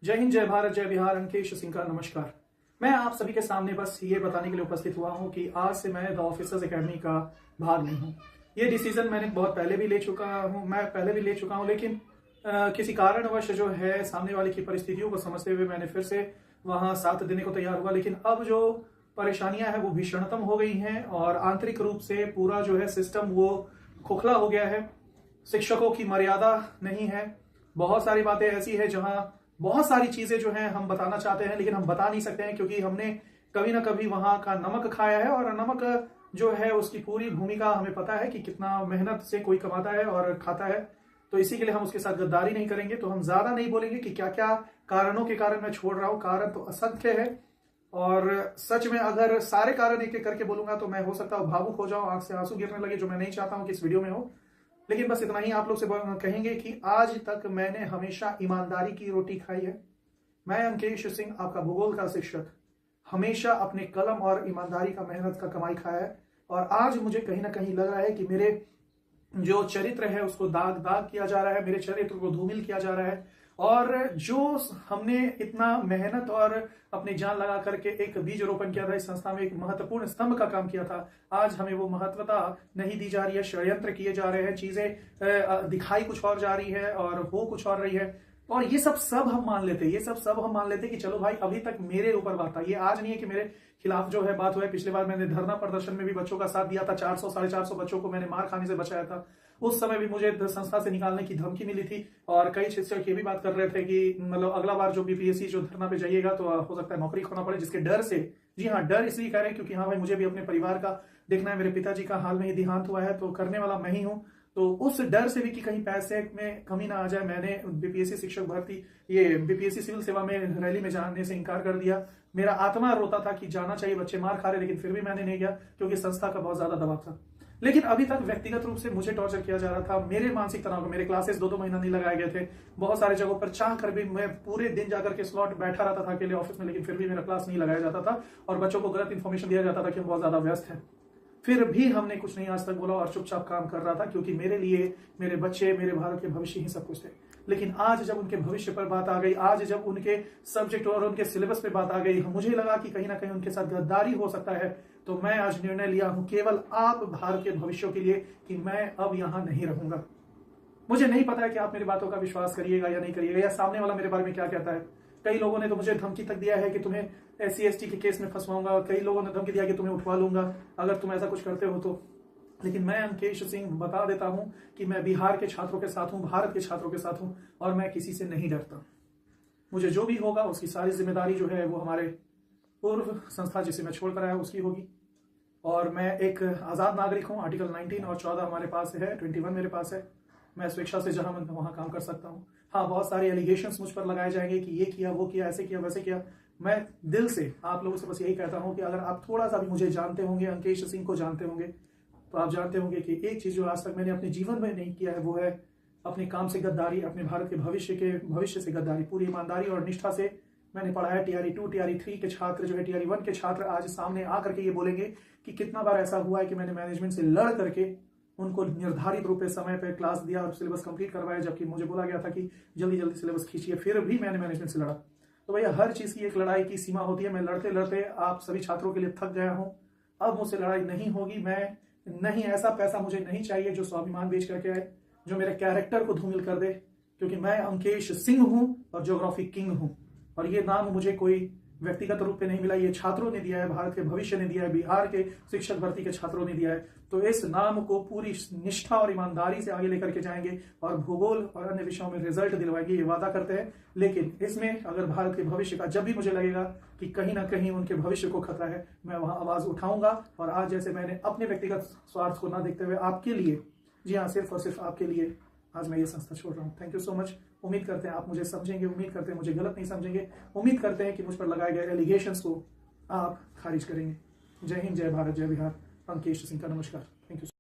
जय हिंद, जय भारत, जय बिहार। अंकेश सिंह का नमस्कार। मैं आप सभी के सामने बस ये बताने के लिए उपस्थित हुआ हूं कि आज से मैं द ऑफिसर्स एकेडमी का भाग नहीं हूं। ये डिसीजन मैंने बहुत पहले भी ले चुका हूं, लेकिन किसी कारणवश जो है सामने वाले की परिस्थितियों को समझते हुए मैंने फिर से वहां साथ देने को तैयार हुआ। लेकिन अब जो परेशानियां हैं वो भीषणतम हो गई हैं और आंतरिक रूप से पूरा जो है सिस्टम वो खोखला हो गया है। शिक्षकों की मर्यादा नहीं है। बहुत सारी बातें ऐसी है जहां बहुत सारी चीजें जो हैं हम बताना चाहते हैं लेकिन हम बता नहीं सकते हैं, क्योंकि हमने कभी ना कभी वहां का नमक खाया है और नमक जो है उसकी पूरी भूमिका हमें पता है कि कितना मेहनत से कोई कमाता है और खाता है। तो इसी के लिए हम उसके साथ गद्दारी नहीं करेंगे। तो हम ज्यादा नहीं बोलेंगे कि क्या क्या कारणों के कारण मैं छोड़ रहा हूं। कारण तो असंख्य है और सच में अगर सारे कारण एक एक करके बोलूंगा तो मैं हो सकता है भावुक हो जाऊं, आंख से आंसू गिरने लगे, जो मैं नहीं चाहता हूं कि इस वीडियो में हो। लेकिन बस इतना ही आप लोग से कहेंगे कि आज तक मैंने हमेशा ईमानदारी की रोटी खाई है। मैं अंकेश सिंह, आपका भूगोल का शिक्षक, हमेशा अपने कलम और ईमानदारी का, मेहनत का कमाई खाया है। और आज मुझे कहीं ना कहीं लग रहा है कि मेरे जो चरित्र है उसको दाग दाग किया जा रहा है, मेरे चरित्र को धूमिल किया जा रहा है। और जो हमने इतना मेहनत और अपनी जान लगा करके एक बीज रोपण किया था, इस संस्था में एक महत्वपूर्ण स्तंभ का काम किया था, आज हमें वो महत्वता नहीं दी जा रही है। षड्यंत्र किए जा रहे हैं, चीजें दिखाई कुछ और जा रही है और हो कुछ और रही है। और ये सब हम मान लेते कि चलो भाई अभी तक मेरे ऊपर बात था। ये आज नहीं है कि मेरे खिलाफ जो है बात हुआ है। पिछले बार मैंने धरना प्रदर्शन में भी बच्चों का साथ दिया था। 400 450 बच्चों को मैंने मार खाने से बचाया था। उस समय भी मुझे संस्था से निकालने की धमकी मिली थी और कई शिक्षक ये भी बात कर रहे थे कि मतलब अगला बार जो बीपीएससी जो धरना पे जाइएगा तो हो सकता है नौकरी खोना पड़े, जिसके डर से। जी हाँ, डर इसलिए कह रहे हैं क्योंकि हाँ भाई मुझे भी अपने परिवार का देखना है। मेरे पिताजी का हाल में ही देहांत हुआ है, तो करने वाला मैं ही हूँ। तो उस डर से भी कि कहीं पैसे में कमी ना आ जाए, मैंने बीपीएससी शिक्षक भर्ती, ये बीपीएससी सिविल सेवा में रैली में जाने से इनकार कर दिया। मेरा आत्मा रोता था कि जाना चाहिए, बच्चे मार खा रहे, लेकिन फिर भी मैंने नहीं गया क्योंकि संस्था का बहुत ज्यादा दबाव था। लेकिन अभी तक व्यक्तिगत रूप से मुझे टॉर्चर किया जा रहा था। मेरे मानसिक तनाव को, मेरे क्लासेस 2-2 महीना नहीं लगाए गए थे। बहुत सारी जगहों पर चाह कर भी मैं पूरे दिन जाकर के स्लॉट बैठा रहता था अकेले ऑफिस में, लेकिन फिर भी मेरा क्लास नहीं लगाया जाता था और बच्चों को गलत इन्फॉर्मेशन दिया जाता था कि हम बहुत ज्यादा व्यस्त हैं। फिर भी हमने कुछ नहीं आज तक बोला और चुपचाप काम कर रहा था, क्योंकि मेरे लिए मेरे बच्चे, मेरे भारत के भविष्य ही सब कुछ थे। लेकिन आज जब उनके भविष्य पर बात आ गई, आज जब उनके सब्जेक्ट और उनके सिलेबस पे बात आ गई, मुझे लगा कि कहीं ना कहीं उनके साथ गद्दारी हो सकता है। तो मैं आज निर्णय लिया हूं केवल आप भारत के भविष्य के लिए कि मैं अब यहां नहीं रहूंगा। मुझे नहीं पता है कि आप मेरी बातों का विश्वास करिएगा या नहीं करिएगा, या सामने वाला मेरे बारे में क्या कहता है। कई लोगों ने तो मुझे धमकी तक दिया है कि तुम्हें SC/ST के केस में फंसवाऊंगा, और कई लोगों ने धमकी दिया कि तुम्हें उठवा लूंगा अगर तुम ऐसा कुछ करते हो तो। लेकिन मैं अंकेश सिंह बता देता हूं कि मैं बिहार के छात्रों के साथ हूं, भारत के छात्रों के साथ हूं और मैं किसी से नहीं डरता। मुझे जो भी होगा उसकी सारी जिम्मेदारी जो है वो हमारे पूर्व संस्था जिसे मैं छोड़कर आया उसकी होगी। और मैं एक आजाद नागरिक हूं। आर्टिकल 19 और 14 हमारे पास है, 21 मेरे पास है। मैं स्वेच्छा से जहां मन वहां काम कर सकता हूं। हाँ, बहुत सारे एलिगेशंस मुझ पर लगाए जाएंगे कि ये किया, वो किया, ऐसे किया, वैसे किया। मैं दिल से आप लोगों से बस यही कहता हूं कि अगर आप थोड़ा सा भी मुझे जानते होंगे, अंकेश सिंह को जानते होंगे, तो आप जानते होंगे कि एक चीज जो आज तक मैंने अपने जीवन में नहीं किया है वो है अपने काम से गद्दारी, अपने भारत के भविष्य से गद्दारी। पूरी ईमानदारी और निष्ठा से मैंने पढ़ा है। TRE 2, TRE 3 के छात्र जो है, TRE 1 के छात्र आज सामने आकर के ये बोलेंगे कि कितना बार ऐसा हुआ है कि मैंने मैनेजमेंट से लड़ करके उनको निर्धारित रूप से समय पे क्लास दिया और सिलेबस कंप्लीट करवाया, जबकि मुझे बोला गया था कि जल्दी जल्दी सिलेबस खींचिए, फिर भी मैंने मैनेजमेंट से लड़ा। तो भैया हर चीज की एक लड़ाई की सीमा होती है। मैं लड़ते लड़ते आप सभी छात्रों के लिए थक गया हूं। अब मुझसे लड़ाई नहीं होगी। मैं नहीं, ऐसा पैसा मुझे नहीं चाहिए जो स्वाभिमान बेच करके आए, जो मेरे कैरेक्टर को धूमिल कर दे, क्योंकि मैं अंकेश सिंह हूं और ज्योग्राफी किंग हूं। और ये नाम मुझे कोई व्यक्तिगत रूप में नहीं मिला, ये छात्रों ने दिया है, भारत के भविष्य ने दिया है, बिहार के शिक्षक भर्ती के छात्रों ने दिया है। तो इस नाम को पूरी निष्ठा और ईमानदारी से आगे लेकर के जाएंगे और भूगोल और अन्य विषयों में रिजल्ट दिलवाएंगे, ये वादा करते हैं। लेकिन इसमें अगर भारत के भविष्य का जब भी मुझे लगेगा कि कहीं ना कहीं उनके भविष्य को खतरा है, मैं वहां आवाज उठाऊंगा। और आज जैसे मैंने अपने व्यक्तिगत स्वार्थ को ना देखते हुए आपके लिए, जी हाँ, सिर्फ और सिर्फ आपके लिए आज मैं ये संस्था छोड़ रहा हूँ। Thank you so much. उम्मीद करते हैं आप मुझे समझेंगे, उम्मीद करते हैं मुझे गलत नहीं समझेंगे, उम्मीद करते हैं कि मुझ पर लगाए गए एलिगेशंस को आप खारिज करेंगे। जय हिंद, जय भारत, जय बिहार। अंकेश सिंह का नमस्कार। Thank you.